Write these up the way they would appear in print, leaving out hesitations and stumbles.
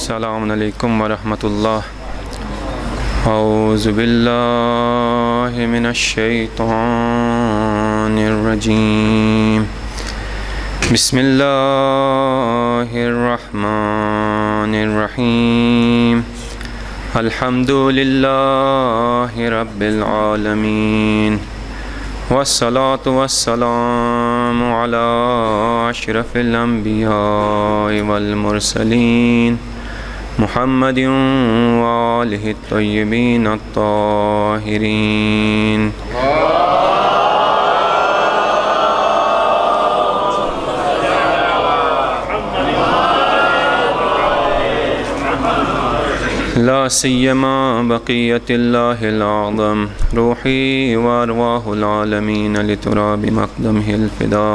السلام علیکم ورحمۃ اللہ. اعوذ باللہ من الشیطان الرجیم. بسم اللہ الرحمن الرحیم. الحمد للہ رب العالمین والصلاة والسلام علی اشرف الانبیاء والمرسلین محمد وآلہ الطیبین الطاہرین. لا سیما بقیت اللہ العظم روحی وارواح العالمین لتراب مقدمہ الفدا.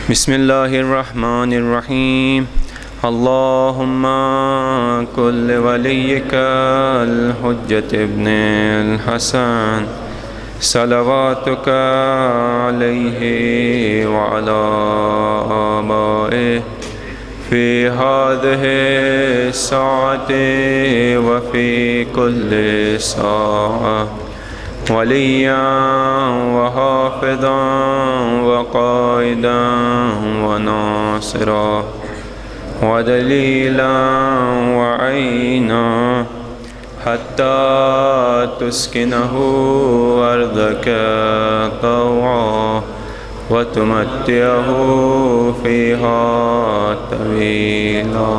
بسم اللہ الرحمن الرحیم. اللہم کل ولیک الحجۃ ابن الحسن صلواتک علیہ وعلی آبائہ فی هذه الساعة وفي كل ساعة وليا وحافظا وقائدا وناصرا ودليلا وعينا حتى تسكنه أرضك طوعا وتمتعه فيها طويلا.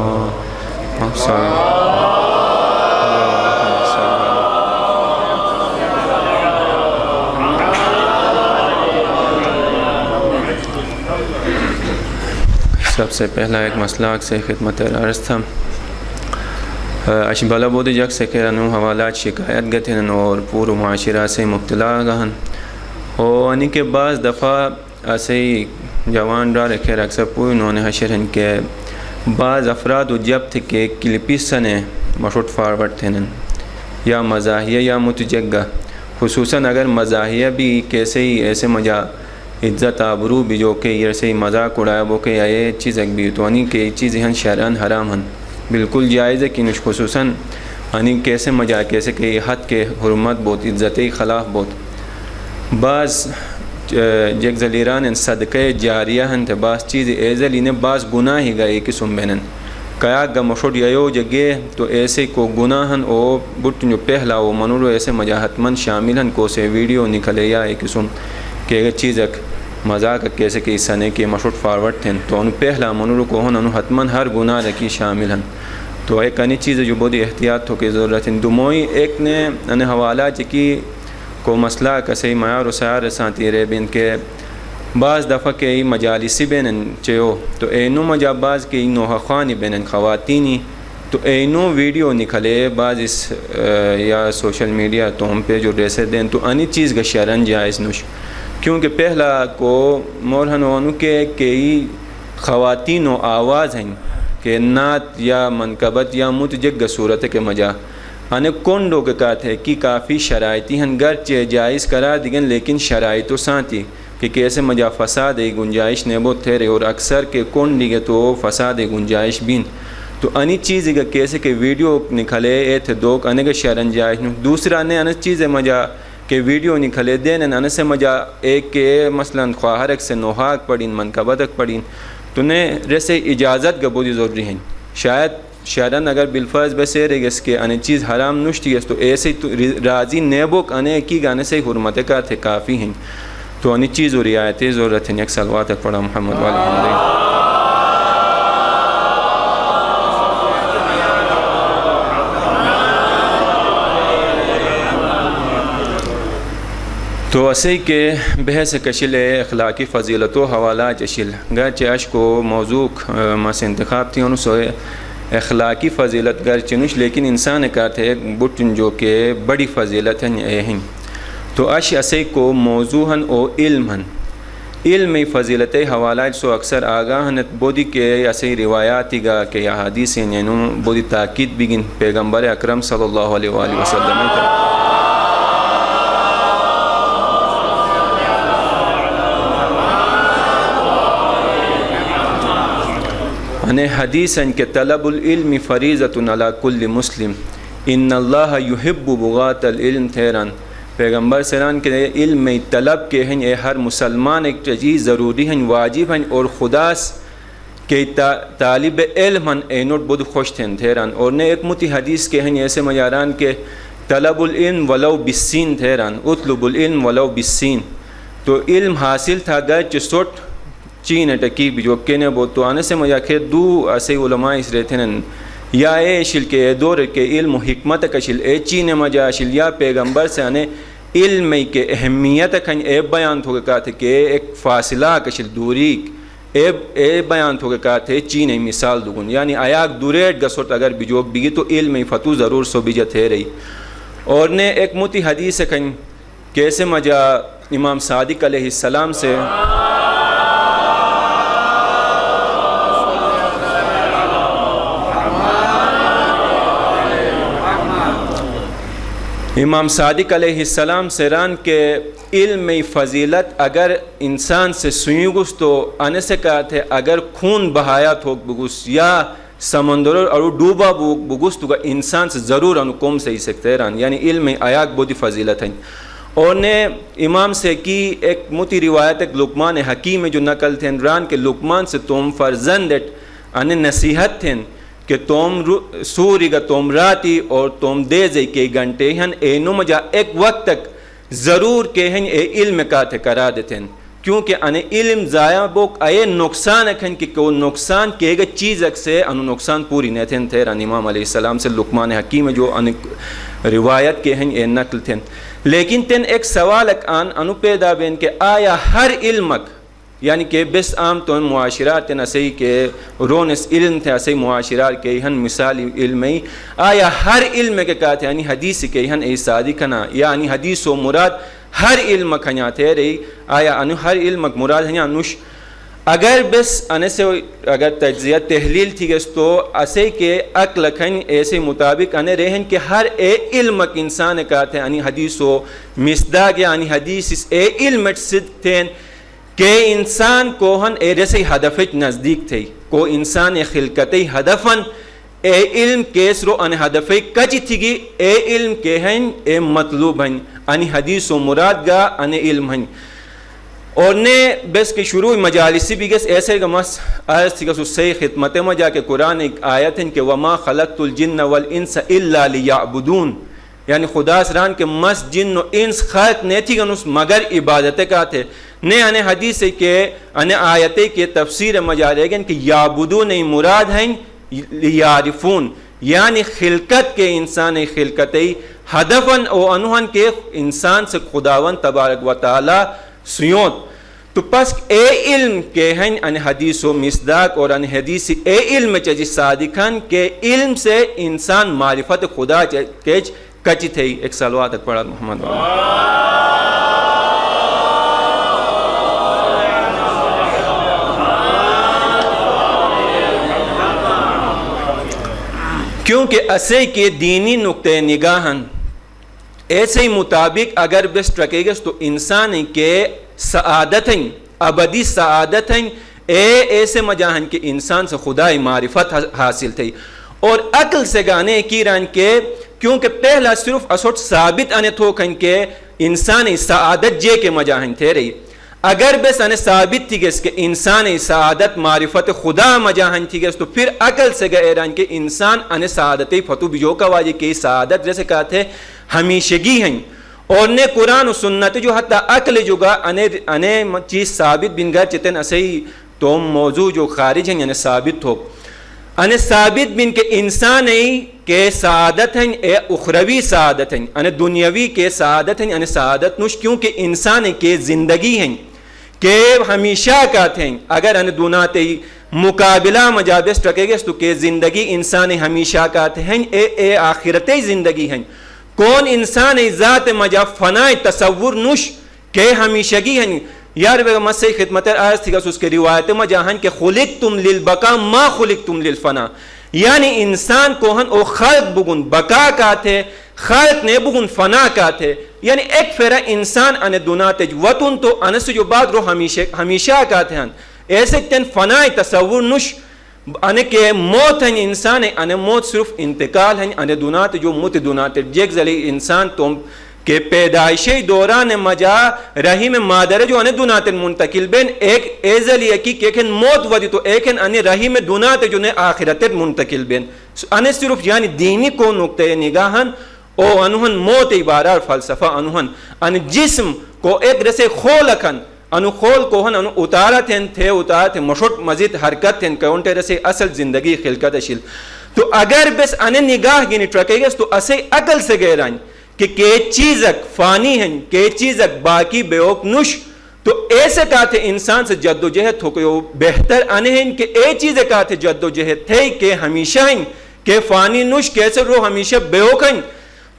سب سے پہلا ایک مسئلہ سے خدمت عرض تھا. اشبالا بود جگ سے کہ انو حوالات شکایت گتن اور پورو معاشرہ سے مبتلا گہن اور انہی کے بعض دفعہ ایسے ہی جوان را رکھے اکثر پوری انہوں نے حشرن کے بعض افراد و جب تھے کہ کلپی سنے مشروط فارورڈ تھے یا مزاحیہ یا متجگہ خصوصاً اگر مزاحیہ بھی کیسے ہی ایسے مجا عزت آبرو بھی جو کہ ایسے ہی مذاق اڑایا وہ کہ یہ چیز ایک بھی تو انہی کہ چیز ہن شرعن حرام ہن بالکل جائز ہے کہ خصوصاً انہی کیسے مجا کیسے کہ حد کے حرمت بہت عزت خلاف بہت بعض جگ زلیران ان صدقہ جاریہ ہن تھے بعض چیز ایزل انہیں بعض گناہ ہی گئے قسم بینن کیا گا مشہور یو جگہ تو ایسے کو گناہ ہن او بٹ جو پہلا وہ منورو ایسے مجاہت من شامل ہن کو سے ویڈیو نکلے یا ایک قسم کہ ایک چیز ایک مذاق کیسے کہ سنے کے مشہور فارورڈ تھے تو ان پہلا منورو کو ہن انو حتمن ہر گناہ رکی شامل ہن تو ایک انہی چیز جو بہت احتیاط ہو کے ضرورت ہے. دموئی ایک نے انہیں حوالہ چکی کو مسئلہ کسی معیار و سیار سانتی رہے بین کے بعض دفعہ کے مجالسی بینن چیو تو اینو مجا بعض کے نوحہ خوانی بینن خواتینی تو اینو ویڈیو نکلے بعض اس یا سوشل میڈیا تو ہم پہ جو ڈریسے دیں تو انہی چیز کا شرعن جائز نوش کیونکہ پہلا کو مورہن وانو کے کئی خواتین و آواز ہیں کہ نعت یا منقبت یا متجگ صورت کے مجا ہاں کنڈو کے کہتے ہیں کہ کافی شرائطی ہن گرچہ جائز قرار دیگن لیکن شرائطوں سانتی کہ کیسے مجا فساد گنجائش نیبو تھے اور اکثر کے کنڈی گے تو فساد گنجائش بین تو انہی چیز کا کیسے کہ ویڈیو نکھلے اے تھے دوک انہیں کے شرن جائز دوسرا نے انہیں چیز مجا کہ ویڈیو نکھلے دین انہیں سے مجا ایک کے مثلا خواہرک سے نوحاک پڑین منقبتک پڑین تو نے رسے اجازت کا بودی ضروری ہیں شاید شرعن اگر بالفرض بسے رہے اس کے انہیں چیز حرام نشتی ہے تو ایسے راضی نیبوک انہیں کی گانے سے حرمت کا تھے کافی ہیں تو انہیں چیز و رعایتیں ضرورت ہیں. ایک صلوات تک پڑھا محمد والی محمد. تو اسی کے بحث کشل اخلاقی فضیلت و حوالہ چشل گرچہ اش کو موضوع مس انتخاب تھی انہوں سوئے اخلاقی فضیلت گرچہ نش لیکن انسان کہتے ہیں بٹن جو کہ بڑی فضیلت ہیں تو اش اسی کو موضوع ہن او علم ہن علم فضیلت حوالہ سو اکثر آگاہ ہنت بودی کے اسی روایاتی گا کہ یا حدیث ہیں بودی تاکید بگن پیغمبر اکرم صلی اللہ علیہ وآلہ وسلم انہیں حدیث ان کے طلب العلم فریضۃ علی کل مسلم ان اللہ یحب بغاة العلم تھیران پیغمبر سران کے علم میں طلب کے ہیں اے ہر مسلمان ایک چیز ضروری ہیں واجب ہیں اور خداس کہ طالب علم ہیں اینوٹ بود خوش تھیران اور نے ایک متی حدیث کے ہیں ایسے مجاران کے طلب العلم ولو بالسین تھیران اطلب العلم ولو بالسین تو علم حاصل تھا گئے چسوٹ چین ٹکی جو کہنے بہت تو آنے سے مجا کہ دو ایسے علماء اس رہتے ہیں یا اے شل کے دور کے علم و حکمت کشل اے چین مجا شل یا پیغمبر سے آنے علم کے اہمیت کھن اے بیان تھو کہا تھے کہ ایک فاصلہ کشل دوری اے بیان تھو کہا تھے چین مثال دگن یعنی آیاک دوریٹ گسوٹ اگر بجوک بگی تو علم فتو ضرور سو بجت ہے رہی اور نے ایک موتی حدیث کھن کیسے مجا امام صادق علیہ السلام سے امام صادق علیہ السلام سران کے علم میں فضیلت اگر انسان سے سوئیگس تو آنے سے کہا تھے اگر خون بہایا تھوک بگس یا سمندر اور ڈوبا بگس تو انسان سے ضرور انکوم سے ہی سکتے ران یعنی علم میں آیاک بہت فضیلت ہیں اور نے امام سے کی ایک موتی روایت ایک لقمان حکیم جو نقل تھے ران کے لقمان سے تم فرزند انہیں نصیحت تھیں کہ تم سوری گا تم راتی اور تم دے زی کے گھنٹے ہیں اے نمجا ایک وقت تک ضرور کہ ہیں اے علم کا تھے کرا دیتے ہیں کیونکہ انہیں علم ضائع بوک اے نقصان اکھن کہ وہ نقصان کے گا چیز اک سے انہوں نقصان پوری نیتے ہیں تھے ران امام علیہ السلام سے لقمان حکیم جو روایت کے ہیں اے نقل تھے لیکن تین ایک سوال اک انو پیدا بین کہ آیا ہر علمک یعنی کہ بس عام تو معاشرات تن اسی کے رونس علم تھے اسی معاشرات کے ہن مثالی علم ہی آیا ہر علم کے کہتے یعنی حدیث کے ہن ای صادقنا یعنی حدیث و مراد ہر علم کھنیا تھے رہی آیا انو ہر علم مراد ہیں انوش اگر بس انے سے اگر تجزیہ تحلیل تھی گس تو اسے کے عقل کھن ایسے مطابق انے رہن کہ ہر اے علم انسان کہتے یعنی حدیث و مصداق یعنی حدیث اے علم صدق تھے کہ انسان کو ہن اے رسی ہدف نزدیک تھے کو انسان خلقتی ہدفن اے علم کیس رو ان ہدف کچ تھی گی اے علم کے ہیں اے مطلوب ہیں ان حدیث و مراد گا ان علم ہیں اور نے بس کے شروع مجالسی بھی گس ایسے گا مس آیت تھی گا سو سی خدمت میں جا کے قرآن ایک آیت ہے کہ وما خلقت الجن والانس الا لیعبدون یعنی خدا سران کے مس جن و انس خلق نہیں تھی گا مگر عبادت کا تھے نے انہیں حدیث ہے کہ انہیں آیتیں کے تفسیر مجالے گا کہ یعبدون مراد ہیں یعرفون یعنی خلقت کے انسان خلقتی ہدفن او انہن کے انسان سے خداون تبارک و تعالی سیوت تو پس اے علم کے ہیں ان حدیث و مصداق اور ان حدیث اے علم چیزی صادقان کے علم سے انسان معرفت خدا کیچ کچی تھے ایک سالوات تک پڑھا محمد کیونکہ اسے کے دینی نقطۂ نگاہن ایسے ہی مطابق اگر بس رکھے گا تو انسان کے سعادت ہیں ابدی سعادت ہیں ایسے مجاہن کے انسان سے خدای معرفت حاصل تھی اور عقل سے گانے کی ران کے کیونکہ پہلا صرف اسوٹ ثابت آنے تھو کھن کے انسانی سعادت جے کے مجاہن تھے رہی اگر بس انہیں ثابت تھی گس کہ انسانی سعادت معرفت خدا مجاہن تھی گس تو پھر عقل سے گئے ران کہ انسان انہیں سعادتی فتو بیجو کا واجی کہ سعادت جیسے کہتے ہیں ہمیشگی ہیں اور نے قرآن و سنت جو حتی عقل جو گا انہیں چیز ثابت بن گا چتن اسے تو موضوع جو خارج ہیں یعنی ثابت ہو انہیں ثابت بن کہ انسان کے سعادت ہیں اے اخروی سعادت ہیں انہیں دنیاوی کے سعادت ہیں انہیں سعادت نوش کیونکہ انسان کے زندگی ہیں کہ ہمیشہ کہتے ہیں اگر انہیں دوناتے مقابلہ مجابس رکھے گے تو کہ زندگی انسان ہمیشہ کہتے ہیں اے آخرتی زندگی ہیں کون انسان ذات مجا فنا تصور نوش کہ ہمیشگی ہیں یار بے مسیح خدمت آیت تھی گا اس کے روایت میں جہاں کہ خلقتم للبقا ما خلقتم للفنا یعنی انسان کو ہن او خلق بگن بقا کہتے خلق نے بگن فنا کہتے یعنی ایک فیرہ انسان ان دوناتے وطن تو انس جو بعد رو ہمیشہ کہتے ہیں ایسے تین فنا تصور نش انے کہ موت ہیں انسان انے موت صرف انتقال ہیں انے دونات جو مت دونات جیک زلی انسان تم کہ پیدائشی دوران مجا رحیم مادر جو انے دونات منتقل بین ایک ایزلی کی کہ ایکن موت ودی تو ایکن انے رحیم دونات جو نے آخرت منتقل بین انے صرف یعنی دینی کو نقطۂ نگاہن او انہن موت عبارہ فلسفہ انہن ان جسم کو ایک رسے خولکن انو خول کو ہن انو اتارت ہیں تھے اتارت ہیں مشٹ مزید حرکت ہیں کونٹے رسے اصل زندگی خلقت شل تو اگر بس انے نگاہ گینی ٹرکے گا تو اسے عقل سے گیرائیں کہ چیزک فانی ہیں کہ چیزک باقی بیوک نش تو ایسے کہتے انسان سے جد و جہد ہو کہ بہتر انے ہیں کہ اے چیزیں کہتے جد و جہد تھے کہ ہمیشہ ہیں کہ فانی نش کیسے رو ہمیشہ بیوک ہیں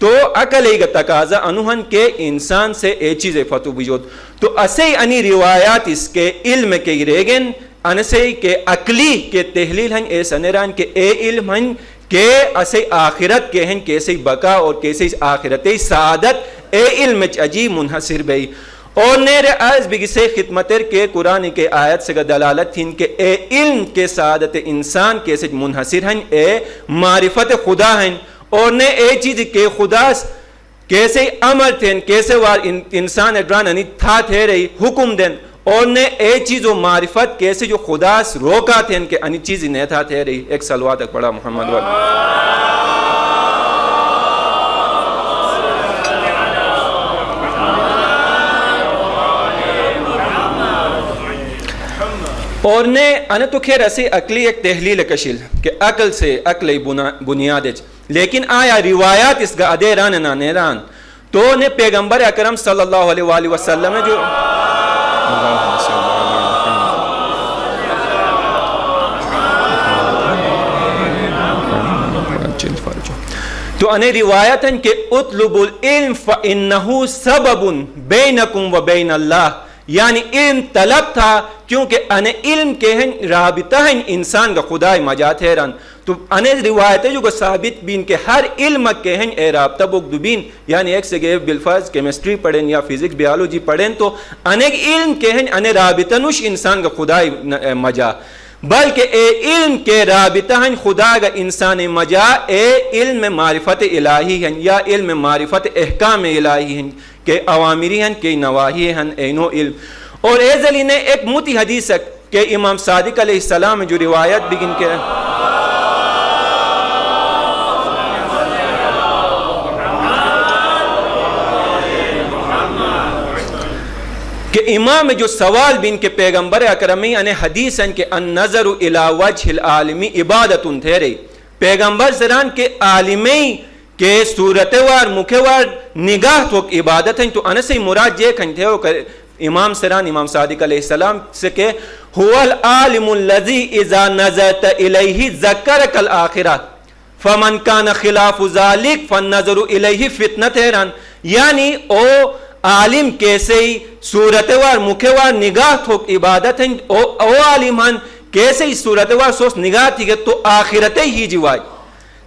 تو عقل ایگا تقاضا انہن کے انسان سے اے چیز فتو بجود تو اسے انی روایات اس کے علم کے ریگن انسے کے عقلی کے تحلیل ہیں ایس انران کے اے علم ہیں کہ اسے آخرت کے ہیں کیسے بقا اور کیسے آخرت سعادت اے علم عجیب منحصر بئی اور نیرے آئز بھی سے خدمتر کے قرآن کے آیت سے دلالت تھیں کہ اے علم کے سعادت انسان کیسے منحصر ہیں اے معرفت خدا ہیں اور نے اے چیز کے خدا کیسے امر تھیں کیسے وار انسان ادران انی تھا تھے رہی حکم دیں اور نے اے چیز و معرفت کیسے جو خدا روکا تھیں کہ انی چیز نہیں تھا تھے رہی. ایک صلوات تک پڑھا محمد والا. اور نے انا تو خیر ایسی عقلی ایک تحلیل کشل کہ عقل سے عقلی بنیاد لیکن آیا روایات اس کا ادیران نہ نیران تو نے پیغمبر اکرم صلی اللہ علیہ وآلہ وسلم نے جو تو انہیں روایت ہیں کہ اطلب العلم فإنہو سبب بینکم و بین اللہ یعنی علم طلب تھا کیونکہ انہیں علم کے ہیں رابطہ ہیں انسان کا خدا مجات حیران تو انہیں روایتیں جو ثابت بین کہ ہر علم کے ہیں اے رابطہ بگدو بین یعنی ایک سے گئے بالفاظ کیمسٹری پڑھیں یا فزکس بیالوجی پڑھیں تو انہیں علم کے ہیں انہیں رابطہ نوش انسان کا خدا مجا بلکہ اے علم کے رابطہ ہیں خدا کا انسان مجا اے علم معرفت الہی ہیں یا علم معرفت احکام الہی ہیں کہ اوامری ہیں کہ نواہی ہیں اینو علم. اور اے ذلی نے ایک موتی حدیث ہے کہ امام صادق علیہ السلام جو روایت بگن کے امام جو سوال بین کے پیغمبر اکرمی انہیں حدیث ہیں کہ النظر الى وجہ العالمی عبادت تھے رہی پیغمبر سران کے عالمی کہ صورتوار مکھوار نگاہ تو عبادت ہیں تو انسی مراد جے کھنتے ہو کہ امام سران امام صادق علیہ السلام سے کہ هو العالم الذي اذا نظرت الیہ ذکرک الآخرہ فمن کان خلاف ذالک فالنظر الیہ فتنت حیران یعنی او عالم کیسے ہی صورتوار مکھوار نگاہ تو عبادت ہیں او عالم ہیں کیسے ہی صورتوار سوس نگاہ تھی کہ تو آخرت ہی جوائی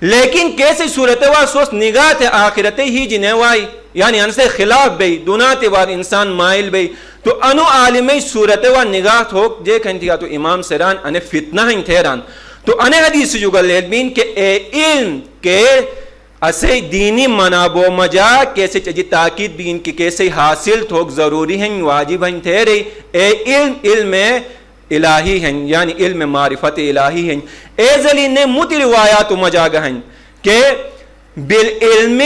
لیکن کیسے صورتوار سوس نگاہ تھے آخرت ہی جنوائی یعنی ان سے خلاف بھئی دونات وار انسان مائل بھئی تو انو عالمی صورتوار نگاہ تو جے کھنتی تو امام سران انہیں فتنہ ہیں تھیران تو انہیں حدیث جو گل بین کہ اے علم کے اسے دینی مناب و مجا کیسے چجی تاکید بین کی کیسے حاصل تھوک ضروری ہیں واجب ہیں تھے رہی اے علم الہی ہیں یعنی علم معرفت الہی ہیں. اے ذلی نے متی روایات مجا گہن کہ بالعلم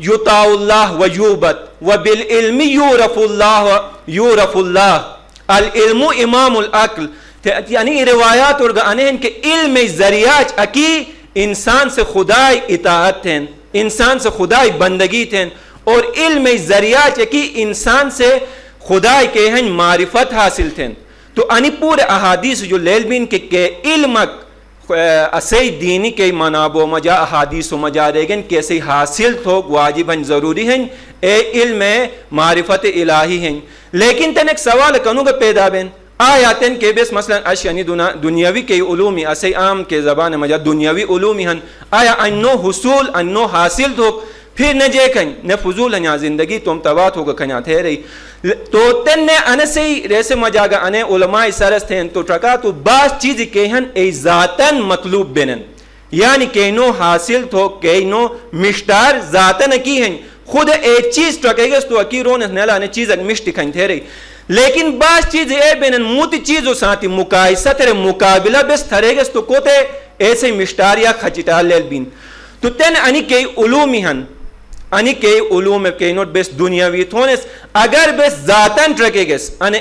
یطاع اللہ و یوبت و بالعلم یورف اللہ العلم امام العقل یعنی روایات اور گانے ہیں کہ علم ذریعہ اکی انسان سے خدای اطاعت ہیں انسان سے خدای بندگی تھیں اور علم ذریعہ کی انسان سے خدای کے ہیں معرفت حاصل تھیں تو انی پورے احادیث جو لیل بین کہ علمک اسی دینی کے مناب و مجا احادیث و مجا ریگن کیسے حاصل تو واجب ہیں ضروری ہیں اے علم معرفت الہی ہیں. لیکن تن ایک سوال کنو گا پیدا بین آیاتن کے بیس مثلا اشیانی دنیاوی کے علومی اسی عام کے زبان مجا دنیاوی علومی ہیں آیا انو حصول انو حاصل تو پھر نہ جے کھن نہ فضول ہنیا زندگی تم تبات ہوگا کھنیا تھے رہی تو تن نے انسی ریسے مجاگا انے علماء سرس تھے تو ٹرکا تو بعض چیز کے ہن ای ذاتن مطلوب بنن یعنی کینو حاصل تھو کینو مشتار ذاتن کی ہیں خود ایک چیز ٹرکے گا تو اکی رون نیلا نے چیز اک مشتی کھن تھے رہی لیکن بعض چیز اے بینن موتی چیزوں ساتھی مقایسہ ترے مقابلہ بس تھرے گا تو کوتے ایسے مشتار یا خچٹال لیل بین تو تن انی کئی علومی ہن انی کئی علوم کئی نوٹ بس دنیاوی تھونس اگر بس ذاتن ٹرکے گس ان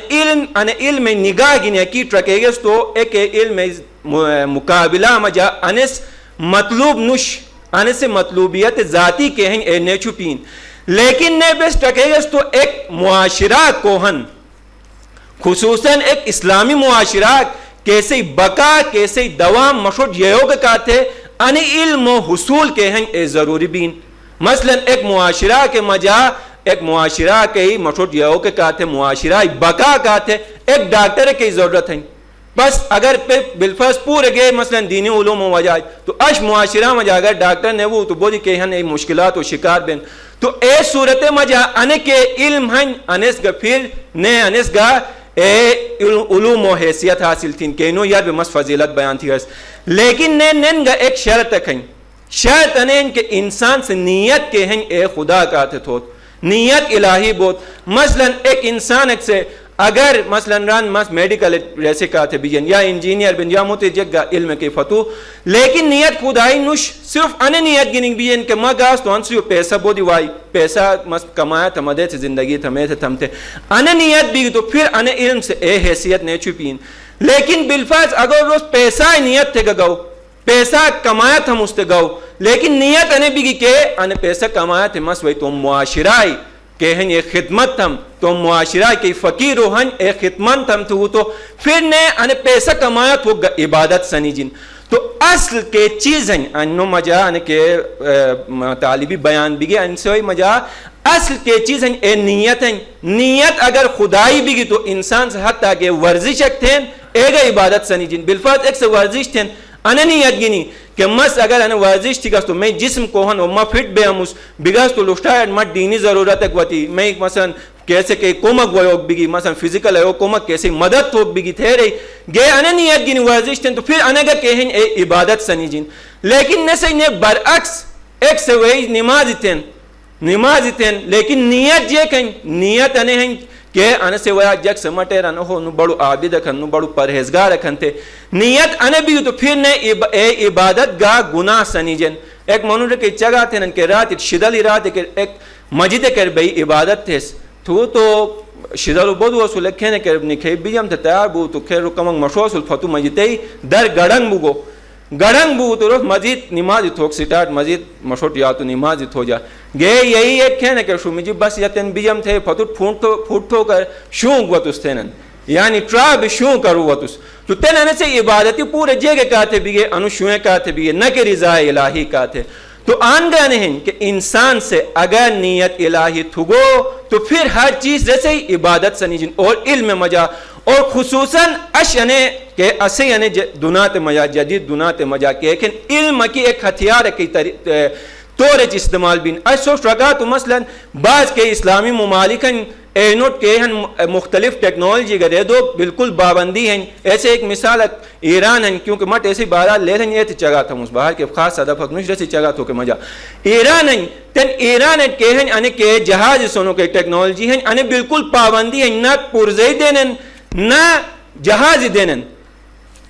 علم نگاہ گنیا کی ٹرکے گس تو ایک علم مقابلہ مجا انس مطلوب نش انس مطلوبیت ذاتی کے ہیں اے نیچو پین لیکن نے بس ٹرکے گس تو ایک معاشرہ کوہن خصوصاً ایک اسلامی معاشرہ کیسے بقا کیسے دوام مشہور یوگ کا تھے ان علم و حصول کے ہیں اے ضروری بین مثلا ایک معاشرہ کے مجا ایک معاشرہ کے ہی مشہور یوگ کا تھے معاشرہ بقا کا تھے ایک ڈاکٹر کی ضرورت ہے بس اگر پہ بالفرض پورے گئے مثلا دینی علوم و وجائے تو اش معاشرہ مجا اگر ڈاکٹر نے وہ تو بولی کہ ہیں مشکلات و شکار بین تو اے صورت مجا ان کے علم ہیں انس گا پھر نے انس گا علوم و حیثیت حاصل تھیں کہ انہوں یار بمس فضیلت بیان تھی لیکن نین گا ایک شرط کہیں شرط انہیں کہ انسان سے نیت کے ہیں اے خدا کا تھوت نیت الہی بہت مثلا ایک انسان ایک سے اگر مثلا ران میڈیکل جیسے کہتے بھی یا انجینئر بن یا متجگہ علم کے فتو لیکن نیت خدائی نش صرف ان نیت گنگ بھی کہ ماں گاس تو انسیو پیسہ بودی وائی پیسہ کمایا تھا مدے سے زندگی تھمے تھے تھمتے ان نیت بھی تو پھر ان علم سے اے حیثیت نہیں چھپین لیکن بالفاظ اگر روز پیسہ نیت تھے گاؤ پیسہ کمایا تھا مستے گاؤ لیکن نیت انہیں بھی کہ ان پیسہ کمایا تھے مس وہی تو معاشرہ کہ ہن یہ خدمت تھم تو معاشرہ کی فقیر ہن اے خدمت تھم تو تو پھر نے ان پیسہ کمایا تو عبادت سنی جن تو اصل کے چیز ہیں انو مجا ان کے طالبی بیان بھی گئے ان سے مجا اصل کے چیز ہیں اے نیت ہیں نیت اگر خدائی بھی گی تو انسان سے حتی کہ ورزش ایک تھیں اے گا عبادت سنی جن بالفرض ایک سے ورزش تھیں انہ نیت گنی کہ مس اگر انہ ورزش تھی گا تو میں جسم کو ہن وما فٹ بے ہمس بگاس تو لشتا ہے مت دینی ضرورت ہے گوتی میں مثلا کیسے کہ کومک ویوگ بگی مثلا فزیکل ہے کومک کیسے مدد تو بگی تھے رہی گئے انہ نیت گنی ورزش تھیں تو پھر انہ گا کہیں اے عبادت سنی جن لیکن نسے نے برعکس ایک سے وہی نماز تھیں لیکن نیت یہ کہیں نیت انہ ہیں کہ انہ سے ویا جگ سمٹے رہا ہو نو بڑو عابد رکھن نو بڑو پرہیزگار رکھن تھے نیت انہ بھی تو پھر نے اے عبادت گاہ گناہ سنی جن ایک منور کے چگہ تھے کہ رات شدل رات ایک مجید کر بھئی عبادت تھے تو شدل بود وصول لکھے نے کہ نکھے بیجم تھے تیار بو تو خیر رکمنگ مشوصل فتو مجیدی در گڑنگ بو گو گڑنگ بو تو روز مزید نماز تھوک سٹارٹ مزید مشوٹ یا تو نماز تھو جا گئے یہی ایک کہنے کہ شو مجھے بس یتن بیجم تھے فتو پھوٹو کر شونگ وطس تھینن یعنی ٹراب شون کرو وطس تو تین انہ سے عبادتی پورے جگہ کہتے بھی گئے انو شویں کہتے بھی گئے نہ کہ رضا الہی کہتے تو آنگانے ہیں کہ انسان سے اگر نیت الہی تھگو تو پھر ہر چیز جیسے ہی عبادت سنی جن اور علم مجا اور خصوصاً اشنے کہ اسے یعنی دنات مجا جدید دنات مجا کہ لیکن علم کی ایک ہتھیار کی طور استعمال بین سوچ رگا تو مثلا بعض کے اسلامی ممالکن اینوٹ کے ہیں مختلف ٹیکنالوجی گرے دو بالکل پابندی ہیں ایسے ایک مثال ایران ہیں کیونکہ مٹ ایسی بارہ لے رہے ہیں چگا تھا اس باہر کے خاص صدف حق نشرہ سے چگا تو کہ مجا ایران ہیں تن ایران ہیں کہ ہیں انہیں کہ جہاز سنوں کے ٹیکنالوجی ہیں انہیں بالکل پابندی ہیں نہ پرزے دینن نہ جہاز دینن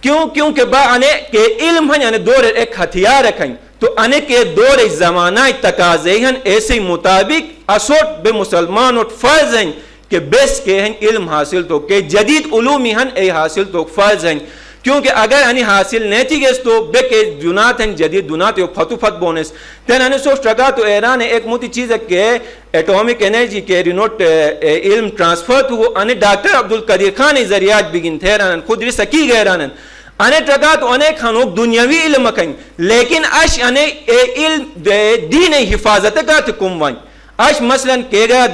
کیونکہ با انہیں کہ علم ہیں انہیں دور ایک ہتھیار رکھیں تو انہیں کے دور زمانہ تقاضے ہیں ایسے مطابق اسوٹ بے مسلمان اور فرض ہیں کہ بیس کے ہیں علم حاصل تو کہ جدید علومی ہیں اے حاصل تو فرض ہیں کیونکہ اگر انہیں حاصل نہیں تھی گیس تو بے کہ دنات ہیں جدید دنات ہیں فتو فت بونس تین انہیں سوچ رکھا تو ایران ایک موتی چیز ہے کہ ایٹومک انرجی کے رینوٹ علم ٹرانسفر تو وہ انہیں ڈاکٹر عبدالقدیر خان ذریعات بگن تھے رانن خود رسکی گئے رانن انہیں ٹرکا تو انہیں کھانوک دنیاوی علم کہیں لیکن اش انہیں علم دین حفاظت کا تکم وائیں اش مثلا کہ گا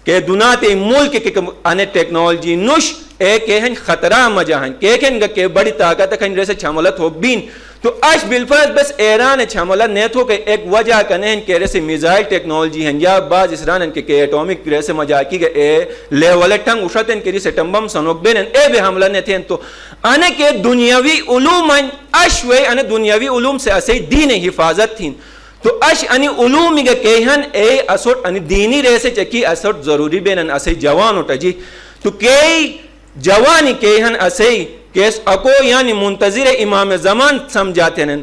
کہ دنات ملک کے ان ٹیکنالوجی نش ایک ہن خطرہ مجاہن کہ کہ بڑی طاقت کھن جیسے چھملت ہو بین تو اش بالفرض بس ایران چھملت نیتھو کہ ایک وجہ کنہن کہ جیسے میزائل ٹیکنالوجی ہیں یا بعض اسران کہ ایٹومک جیسے مجاکی کے اے لیول ٹنگ اشتن کہ جیسے ٹمبم سنوک بین اے بے حملہ نیتھین تو انے کہ دنیاوی علوم اش وے انے دنیاوی علوم سے اسے دین حفاظت تھین تو اش انی علوم کے کہن اے اسوٹ انی دینی ریسے چکی اسوٹ ضروری بینن اسے جوان اٹھا جی تو کئی جوانی کہن اسے کیس اکو یعنی منتظر امام زمان سمجھاتے ہیں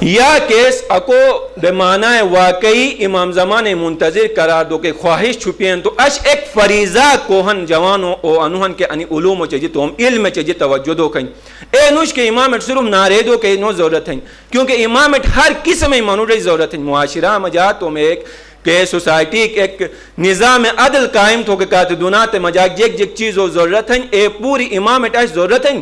یا کیس اکو بمعنی واقعی امام زمان منتظر قرار دو کہ خواہش چھپین تو اش ایک فریضہ کوہن جوانو او انوہن کے انی علوم چاہیے تو ہم علم چاہیے توجہ دو کہیں اے نوش کے امامت صرف نارے دو کہ نو ضرورت ہیں کیونکہ امامت ہر قسم منو رہی ضرورت ہیں معاشرہ مجاعت تو میں ایک کہ سوسائٹی ایک نظام عدل قائم تو کہ کاتدونات مجاق جیک جیک چیز ہو ضرورت ہیں اے پوری امامت اش ضرورت ہیں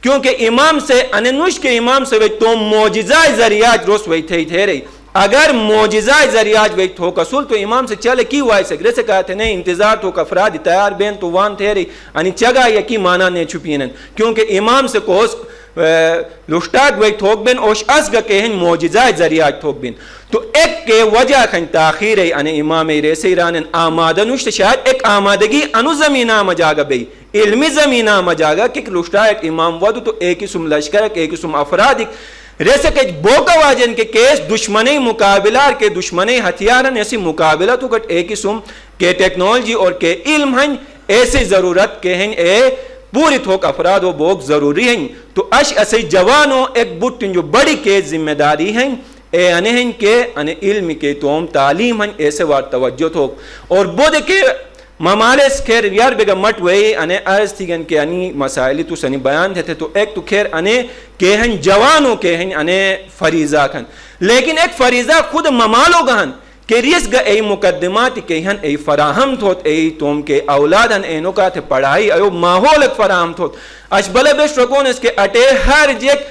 کیونکہ امام سے اننوش کے امام سے وی تو معجزہ ذریعات روس وی تھے رہی اگر معجزہ ذریعات وی تو کسول تو امام سے چلے کی وائی سکرے سے کہتے نہیں انتظار تو کفراد تیار بین تو وان تھے رہی انہی چگہ یکی مانا نہیں چھپینن کیونکہ امام سے کوس لشتاد وی تھوک بین اوش ازگا کہن معجزہ ذریعات تھوک بین تو ایک کے وجہ کھن تاخیر ہے انہیں امام ریسے ایرانن آمادہ نوشت شاید ایک آمادگی انو زمینہ مجاگا بی علمی زمینہ مجاگا کہ لشتاد امام ودو تو ایک اسم لشکر ایک اسم افراد ریسے کہ بوکا واجن کے کیس دشمنی مقابلہ کے دشمنی ہتھیارن ایسی مقابلہ تو کٹ ایک اسم کے ٹیکنالوجی اور کے علم ہیں ایسی ضرورت کے ہیں اے پوری تھوک افراد و بوک ضروری ہیں تو اش ایسی جوانوں ایک بٹن جو بڑی کے ذمہ داری ہیں اے انہیں کے انہیں علم کے توم تعلیم ہیں ایسے وار توجہ تھوک اور بود کے ممالس خیر یار بگا مٹ وے انہیں عرض تھی گن کہ انہیں مسائلی تو سنی بیان تھے تو ایک تو خیر انہیں کہ ہیں جوانوں کے ہیں انہیں فریضہ کھن لیکن ایک فریضہ خود ممالو گہن کہ ریس گا ای مقدمات کے ہیں ای فراہم تھوت ای توم کے اولادن ای نکات پڑھائی ایو ماحولت فراہم تھوت اش بلے بیش رکون اس کے اٹے ہر جیک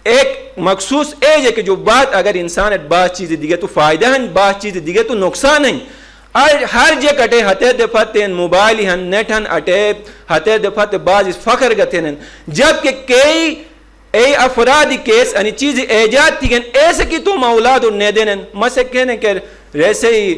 ایک مخصوص ایج ہے کہ جو بات اگر انسان بعض چیزیں دیگے تو فائدہ ہیں بعض چیزیں دیگے تو نقصان ہیں ہر جے کٹے ہتے دفت موبائل ہن نیٹ ہن اٹے ہتے دفت بعض فخر گتے ہیں جبکہ کئی ای افرادی کیس انی چیز ایجاد تھی گن ایسے کی تو اولاد اور نیدن مسئلہ کہنے کہ ریسے ہی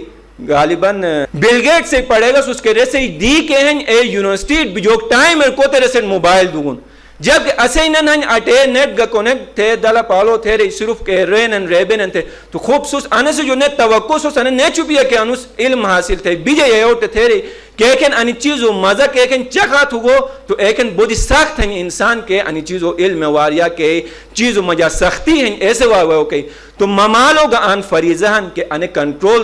غالباً بل گیٹ سے پڑھے گا اس کے ریسے ہی دی کہ ہیں اے یونیورسٹی جو ٹائم ہے کوتے ریسے موبائل دون جب اسے نن ہن اٹے نیٹ گا کنیکٹ تھے دالا پالو تھے رہی صرف کہ رینن ریبنن تھے تو خوب سوس آنے سے جو نیت توقع سوس آنے نہیں چھپیا کہ انوس علم حاصل تھے بیجے یہ ہوتے تھے رہی کہ ایکن انی چیزو مزہ کہ ایکن چکھات ہوگو تو ایکن بودی سخت ہیں انسان کے انی چیزو علم واریا کے چیزو مجا سختی ہیں ایسے واقعہ ہوگئی تو ممالو گا آن فریضہ ہیں کہ انی کنٹرول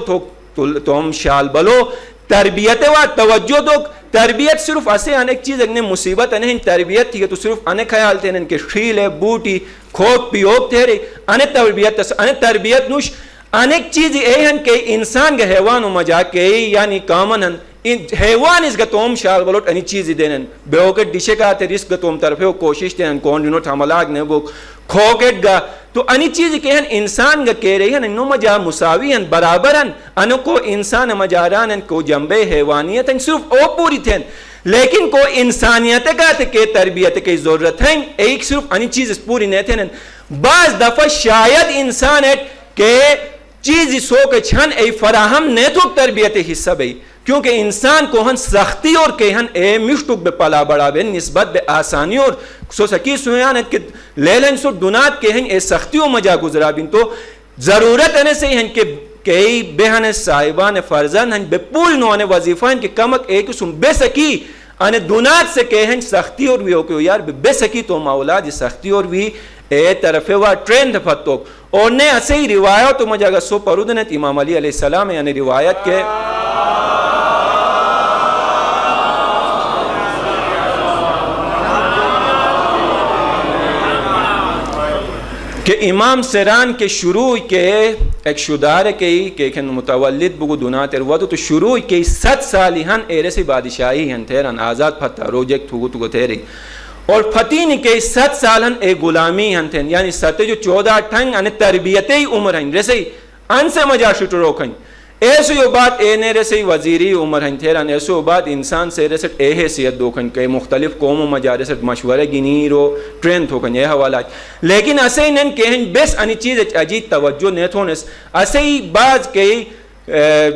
تو ہم شال بلو تربیت و توجہ دو تربیت صرف اسے انیک چیز اگنے مصیبت انہیں تربیت تھی تو صرف انہیں خیال تھے ان کے شیل ہے بوٹی کھوک پیوک تھے رہے انہیں تربیت نوش انیک چیز اے ہیں کہ انسان کا حیوان و مجا کے یعنی کامن ہیں حیوان اس کا توم شال بلوٹ انہی چیزی دینن بیوکٹ ڈشے کا آتے رسک توم طرفے ہو کوشش تینن کون جنو تھاملاگ نے وہ کھوکٹ گا تو انہی چیزی کہ ہیں انسان کا کہہ رہی ہیں انہوں مجا مساوی ہیں برابر ہیں انہوں کو انسان مجاران ہیں کو جنبے حیوانیت ہیں صرف او پوری تھیں لیکن کو انسانیت کا کہ تربیت کی ضرورت ہے ایک صرف انہی چیز پوری نہیں تھیں بعض دفعہ شاید انسان ہے کہ چیزی سو کے چھن ای فراہم نہیں تو تربیت حصہ بھئی کیونکہ انسان کو ہن سختی اور کہ ہن اے مشتک بے پلا بڑا بے نسبت بے آسانی اور سو سکی سویانت کہ لیلن سو دنات کہ ہن اے سختیوں مجا گزرا بین تو ضرورت ہے سے ہن کہ کئی بہن صاحبان فرزن ہن بے پول نوانے وظیفہ ہن کہ کمک ایک اسم بے سکی آنے دنات سے کہ ہن سختی اور بھی ہو کہ یار بے سکی تو اولاد سختی اور بھی اے طرفے وا ٹرین دفتو اور نے اسے ہی روایت تو مجھے اگر سو پرودنت امام علی علیہ السلام یعنی روایت کے کہ امام سیران کے شروع کے ایک شدار کے ایک متولد بگو دونات اروادو تو شروع کے 7 سالی ہن ایرے سے بادشاہی ہن تیران آزاد پھتا روجیک تھوگو تھے رہی اور فتین کے 7 سال ہن اے غلامی ہن تھے یعنی 7 جو 14 ٹھنگ ان تربیتی عمر ہن رسی ان سے مجا شٹرو کھن ایسو یہ بات اے نے رسی وزیری عمر ہن تھیران ایسو بات انسان سے رسٹ اے حیثیت دو کھن کہ مختلف قوموں مجا رسٹ مشورہ گینی رو ٹرین تھو کھن یہ حوالہ لیکن اسے نن کہن بیس انی چیز اجید توجہ نیتھونس اسے بعض کئی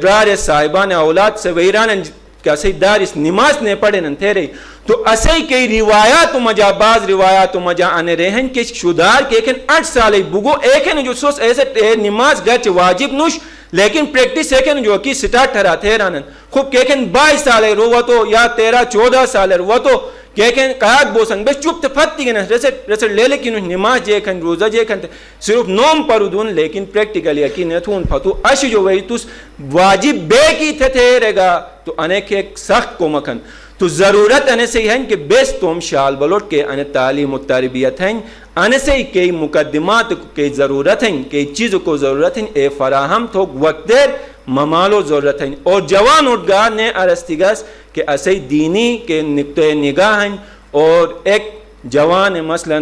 رار صاحبان اولاد سے ویران کہ اسے دارس نماز نے پڑھے نن تھیرے تو اسے کئی روایات مجا بعض روایات مجا آنے رہن کہ شدار کہ ایکن 8 سال بگو ایکن جو سوس ایسے نماز گچ واجب نوش لیکن پریکٹس ایکن جو کی سٹارٹ تھرا تھیرانن خوب کہ ایکن 22 سال رو تو یا 13-14 سال رو تو کہ ایکن قیاد بوسن بس چوب تفتی گنا رسٹ لے لیکن نماز جے کن روزہ جے کن صرف نوم پرودون لیکن پریکٹیکل یقین نتون فتو اش جو وہی توس واجب بے کی تھے رگا تو انیک ایک سخت کو مکن تو ضرورت انہیں سے ہیں کہ بیس تم شال بلوٹ کے انہیں تعلیم و تربیت ہیں انہیں سے کئی مقدمات کی ضرورت ہیں کئی چیزوں کو ضرورت ہیں اے فراہم تو وقت دیر ممالو ضرورت ہیں اور جوان اٹھگاہ نے ارستگاس کہ اسے دینی کے نقطۂ نگاہ ہیں اور ایک جوان مثلا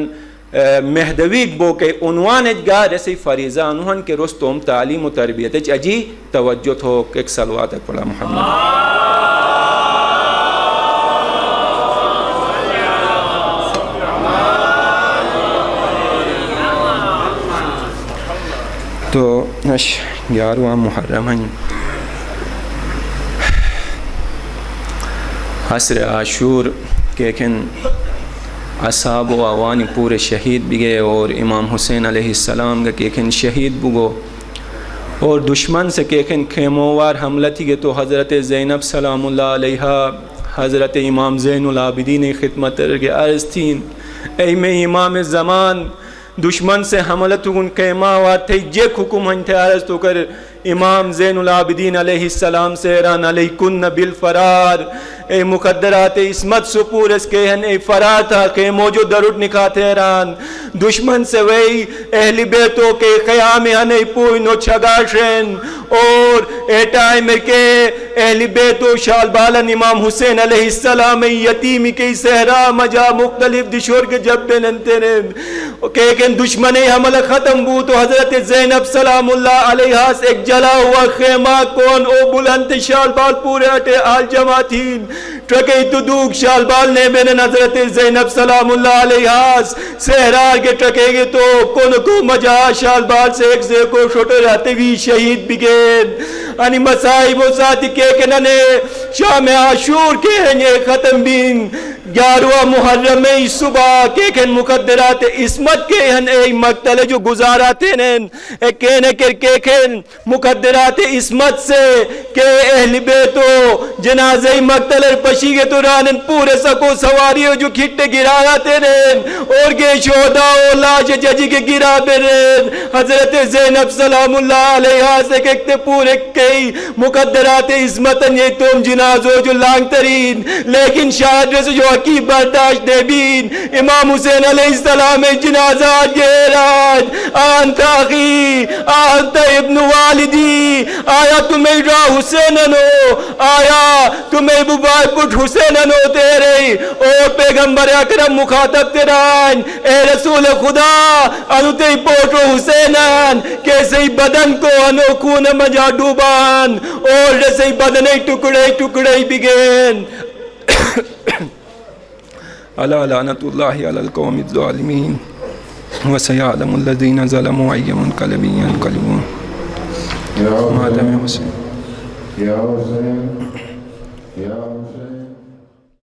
مہدوی بو کے عنوان اجگاہ رسی فریضہ انہن کے رستم تعلیم و تربیت اجی توجہ ہو ایک صلوات پڑھا محمد تو 11واں محرم ہیں عصر عاشور کہ اصحاب و آوانی پورے شہید بھی گئے اور امام حسین علیہ السلام کا کہ شہید بگو اور دشمن سے کہ خیموار حملہ تھی گئے تو حضرت زینب سلام اللہ علیہ حضرت امام زین العابدین خدمت کے عرض تھیں اے میں امام زمان دشمن سے حملت ان خیموار تھے جیک حکم ہن تھے عرض تو کر امام زین العابدین علیہ السلام سے ران علیکن بالفرار اے مقدرات اسمت سپور اس کے ہن اے فرار تھا کہ موجود درود نکاتے ران دشمن سے وہی اہل بیتوں کے قیام ہنے پوئی نو چھگاشن اور اے ٹائم کے اہل بیتوں شال بالن امام حسین علیہ السلام یتیمی کی صحرا مجا مختلف دشور کے جب بننتے رہے کہ دشمن حملہ ختم بو تو حضرت زینب سلام اللہ علیہ سے ایک جلا ہوا خیمہ کون او بلند شال بال پورے اٹھے آل جماعتین ٹرکے تو دوک شال بال نے بین حضرت زینب سلام اللہ علیہ سہرار کے ٹرکے گے تو کون کو مجا شال بال سے ایک سے کو شوٹے رہتے بھی شہید بگین انی مسائب و ساتھی کے کننے شام عاشور کے ہیں ختم بین 11واں محرم صبح کے کن مقدرات اسمت کے ہن اے مقتل جو گزاراتے ہیں کہنے کے کن مقدرات اسمت سے کہ اہل بیتو جنازہ مقتل پشی کے دوران پورے سکو سواریوں جو کھٹے گراتے ہیں اور کے شہداء و لاش ججی کے گرا برین حضرت زینب سلام اللہ علیہ سے کہتے پورے کئی مقدرات اسمت یہ تم جنازوں جو لانگ ترین لیکن شاید رسو جو کی برداشت دے بین امام حسین علیہ السلام جنازہ گیراج آنتا اخی آنتا ابن والدی آیا تمہیں راہ حسیننو آیا تمہیں ببائی پٹ حسیننو تیرے اور پیغمبر اکرم مخاطب تیران اے رسول خدا انو تی پوٹو حسینن کیسے بدن کو انو خون مجا ڈوبان اور رسی بدن ٹکڑے ٹکڑے بگین الا لعنت اللہ علی القوم الظالمین وسيعلم الذين ظلموا أي منقلب ينقلبون ماتم حسین یا حسین یا حسین